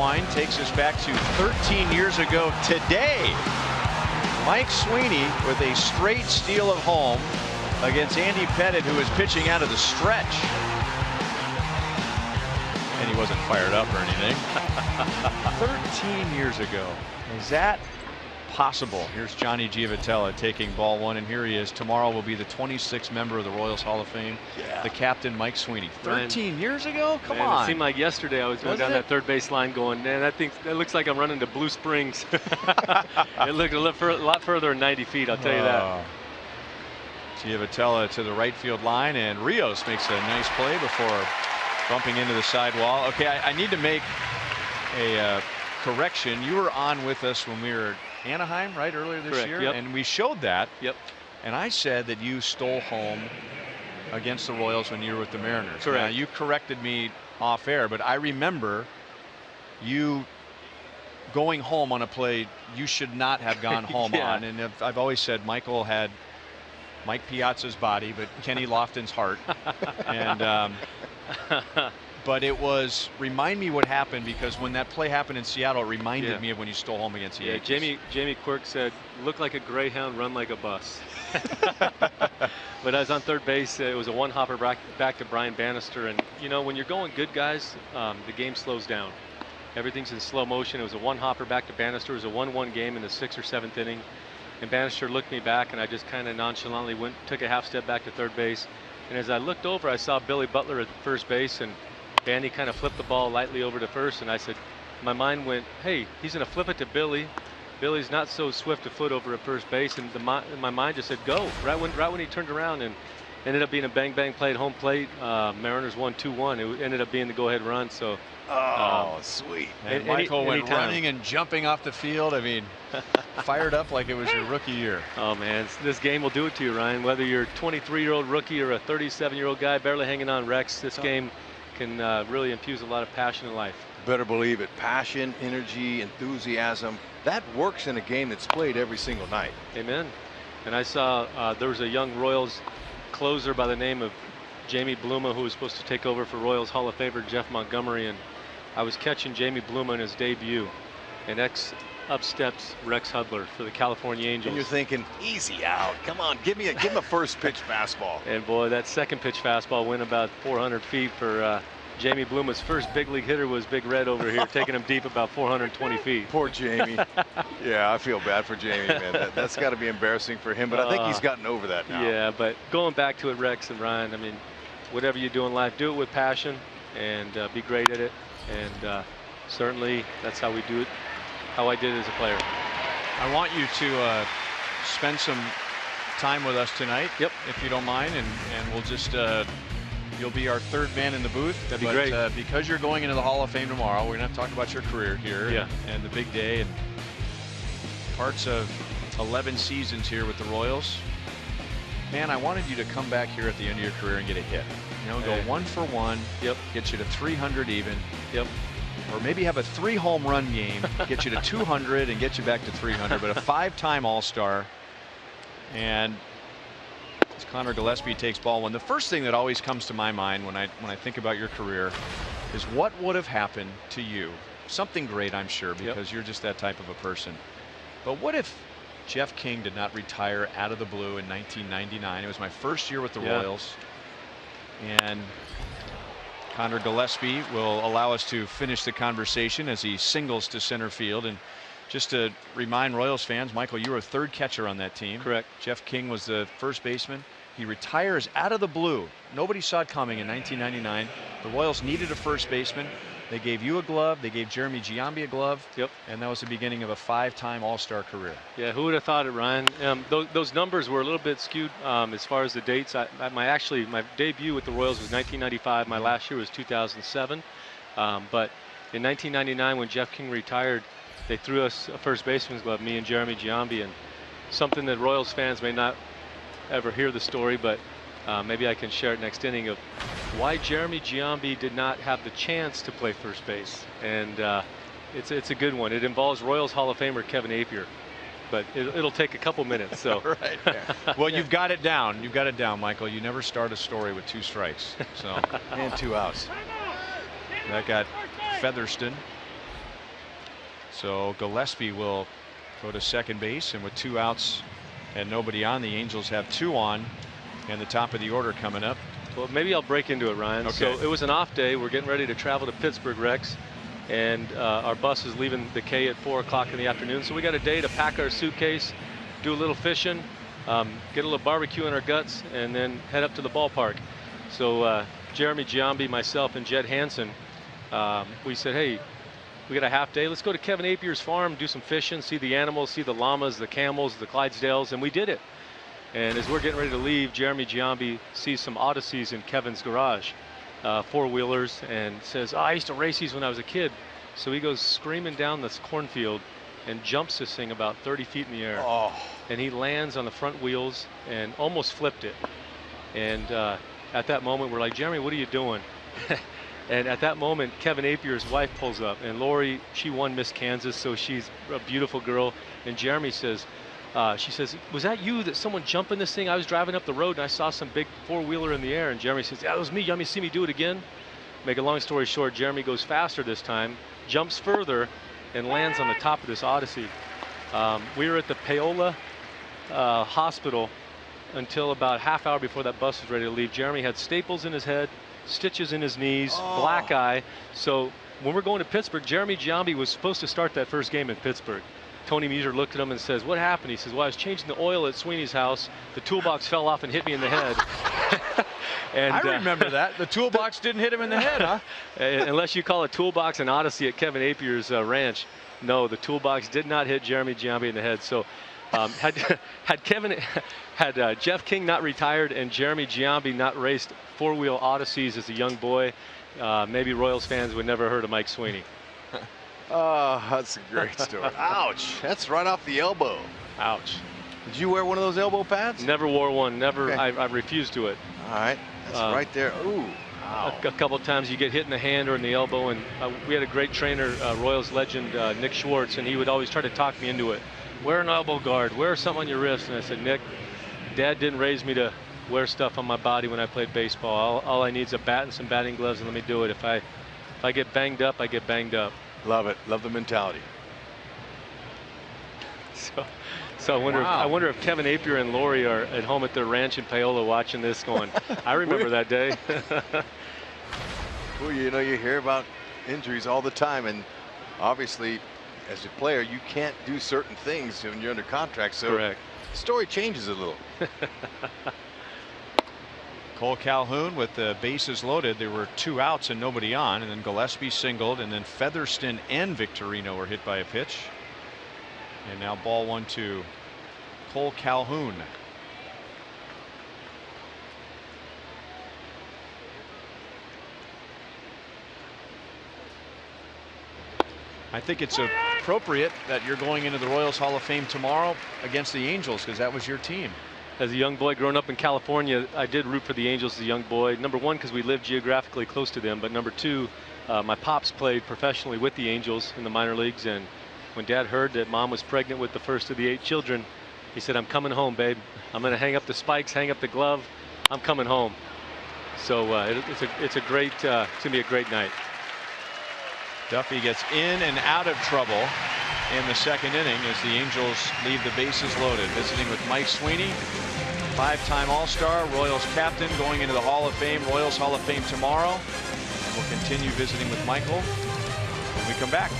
rewind takes us back to 13 years ago today. Mike Sweeney with a straight steal of home against Andy Pettit, who was pitching out of the stretch. And he wasn't fired up or anything. 13 years ago. Is that possible? Here's Johnny Giavotella taking ball one, and here he is. Tomorrow will be the 26th member of the Royals Hall of Fame, the captain, Mike Sweeney. 13 years ago? Come on. It seemed like yesterday I was going down that third base line going, man, that looks like I'm running to Blue Springs. It looked a lot further than 90 feet, I'll tell you that. Giavotella to the right field line, and Rios makes a nice play before bumping into the sidewall. Okay, I need to make a correction. You were on with us when we were at Anaheim, right, earlier this year? Yep. And we showed that. Yep. And I said that you stole home against the Royals when you were with the Mariners. Correct. Now, you corrected me off air, but I remember you going home on a play you should not have gone home on. And I've always said Michael had Mike Piazza's body, but Kenny Lofton's heart. And but it was, remind me what happened, because when that play happened in Seattle, it reminded me of when you stole home against the Yankees. Jamie Quirk said, look like a greyhound, run like a bus. But I was on third base. It was a one hopper back to Brian Bannister. And, you know, when you're going good, guys, the game slows down. Everything's in slow motion. It was a one hopper back to Bannister. It was a 1-1 game in the 6th or 7th inning. And Bannister looked me back, and I just kind of nonchalantly took a half step back to third base. And as I looked over, I saw Billy Butler at first base, and Bandy kind of flipped the ball lightly over to first, and I said, my mind went, hey, he's going to flip it to Billy. Billy's not so swift to foot over at first base, and my mind just said go. Right when he turned around, and ended up being a bang play at home plate. Mariners won 2-1. It ended up being the go-ahead run. So. Sweet. And Michael went running and jumping off the field. I mean, fired up like it was your rookie year. Oh, man, this game will do it to you, Ryan. Whether you're a 23-year-old rookie or a 37-year-old guy barely hanging on Rex, this game can really infuse a lot of passion in life. Better believe it. Passion, energy, enthusiasm. That works in a game that's played every single night. Amen. And I saw there was a young Royals closer by the name of Jamie Bluma, who was supposed to take over for Royals Hall of Famer Jeff Montgomery, and I was catching Jamie Bluma in his debut, and up steps Rex Hudler for the California Angels. And you're thinking, easy out. Come on, give him a first pitch fastball. And boy, that second pitch fastball went about 400 feet for Jamie Bluma's first big league hitter was Big Red over here, taking him deep about 420 feet. Poor Jamie. Yeah, I feel bad for Jamie, man. That's got to be embarrassing for him, but I think he's gotten over that now. Yeah, but going back to it, Rex and Ryan, I mean, whatever you do in life, do it with passion and be great at it. And certainly that's how we do it, how I did it as a player. I want you to spend some time with us tonight, if you don't mind, and we'll just you'll be our third man in the booth. That'd be great. Because you're going into the Hall of Fame tomorrow, we're going to talk about your career here and the big day and parts of 11 seasons here with the Royals. Man, I wanted you to come back here at the end of your career and get a hit. You know, go 1 for 1. Get you to 300 even. Or maybe have a 3 home run game, get you to 200 and get you back to 300. But a 5-time All-Star. And as Connor Gillespie takes ball one, the first thing that always comes to my mind when I think about your career is what would have happened to you. Something great, I'm sure, because you're just that type of a person. But what if Jeff King did not retire out of the blue in 1999? It was my first year with the Royals. And Connor Gillespie will allow us to finish the conversation as he singles to center field. And just to remind Royals fans, Michael, you were a third catcher on that team. Correct. Jeff King was the first baseman. He retires out of the blue. Nobody saw it coming in 1999. The Royals needed a first baseman. They gave you a glove. They gave Jeremy Giambi a glove. And that was the beginning of a 5-time All-Star career. Yeah, who would have thought it, Ryan? Those numbers were a little bit skewed as far as the dates. My debut with the Royals was 1995. My last year was 2007. But in 1999, when Jeff King retired, they threw us a first baseman's glove, me and Jeremy Giambi, and something that Royals fans may not ever hear the story, but maybe I can share it next inning, of why Jeremy Giambi did not have the chance to play first base. And it's a good one. It involves Royals Hall of Famer Kevin Appier, but it'll take a couple minutes. So Well, you've got it down. You've got it down, Michael. You never start a story with 2 strikes. So and 2 outs. That got Featherston. So Gillespie will go to second base, and with 2 outs and nobody on, the Angels have 2 on, and the top of the order coming up. Well, maybe I'll break into it, Ryan. Okay. So it was an off day. We're getting ready to travel to Pittsburgh, Rex, and our bus is leaving the K at 4 o'clock in the afternoon. So we got a day to pack our suitcase, do a little fishing, get a little barbecue in our guts, and then head up to the ballpark. So Jeremy Giambi, myself, and Jed Hansen, we said, hey, we got a half day. Let's go to Kevin Apier's farm, do some fishing, see the animals, see the llamas, the camels, the Clydesdales, and we did it. And as we're getting ready to leave, Jeremy Giambi sees some Odysseys in Kevin's garage, 4-wheelers, and says, oh, I used to race these when I was a kid. So he goes screaming down this cornfield and jumps this thing about 30 feet in the air. Oh. And he lands on the front wheels and almost flipped it. And at that moment, we're like, Jeremy, what are you doing? And at that moment, Kevin Apier's wife pulls up, and Lori, she won Miss Kansas, so she's a beautiful girl. And Jeremy says, she says, was that you that someone jumped in this thing? I was driving up the road and I saw some big 4-wheeler in the air. And Jeremy says, yeah, it was me. You want me to see me do it again? Make a long story short, Jeremy goes faster this time, jumps further, and lands on the top of this Odyssey. We were at the Paola hospital until about half hour before that bus was ready to leave. Jeremy had staples in his head, stitches in his knees, black eye. So when we're going to Pittsburgh, Jeremy Giambi was supposed to start that first game in Pittsburgh. Tony Muser looked at him and says, what happened? He says, well, I was changing the oil at Sweeney's house. The toolbox fell off and hit me in the head. And I remember that. The toolbox didn't hit him in the head, huh? Unless you call a toolbox an Odyssey at Kevin Apier's ranch. No, the toolbox did not hit Jeremy Giambi in the head. So had Jeff King not retired and Jeremy Giambi not raced 4-wheel Odysseys as a young boy, maybe Royals fans would never heard of Mike Sweeney. Oh, that's a great story. Ouch. That's right off the elbow. Ouch. Did you wear one of those elbow pads? Never wore one. Never. Okay. I refused to it. All right. That's right there. Ooh. Ow. A couple of times you get hit in the hand or in the elbow, and we had a great trainer, Royals legend Nick Schwartz, and he would always try to talk me into it. Wear an elbow guard. Wear something on your wrist. And I said, Nick, Dad didn't raise me to wear stuff on my body when I played baseball. All I need is a bat and some batting gloves, and let me do it. If I get banged up, I get banged up. Love it. Love the mentality. So I wonder if Kevin Apier and Lori are at home at their ranch in Paola watching this going, I remember that day. Well, you know, you hear about injuries all the time, and obviously as a player you can't do certain things when you're under contract, so correct. The story changes a little. Cole Calhoun with the bases loaded. There were 2 outs and nobody on, and then Gillespie singled, and then Featherston and Victorino were hit by a pitch. And now ball 1-2. Cole Calhoun. I think it's appropriate that you're going into the Royals Hall of Fame tomorrow against the Angels, because that was your team. As a young boy growing up in California, I did root for the Angels as a young boy. Number one, because we lived geographically close to them. But number two, my pops played professionally with the Angels in the minor leagues. And when Dad heard that Mom was pregnant with the first of the 8 children, he said, I'm coming home, babe. I'm going to hang up the spikes, hang up the glove. I'm coming home. So it's going to be a great night. Duffy gets in and out of trouble in the second inning as the Angels leave the bases loaded. Visiting with Mike Sweeney, 5-time All-Star, Royals captain, going into the Hall of Fame, Royals Hall of Fame tomorrow. And we'll continue visiting with Michael when we come back.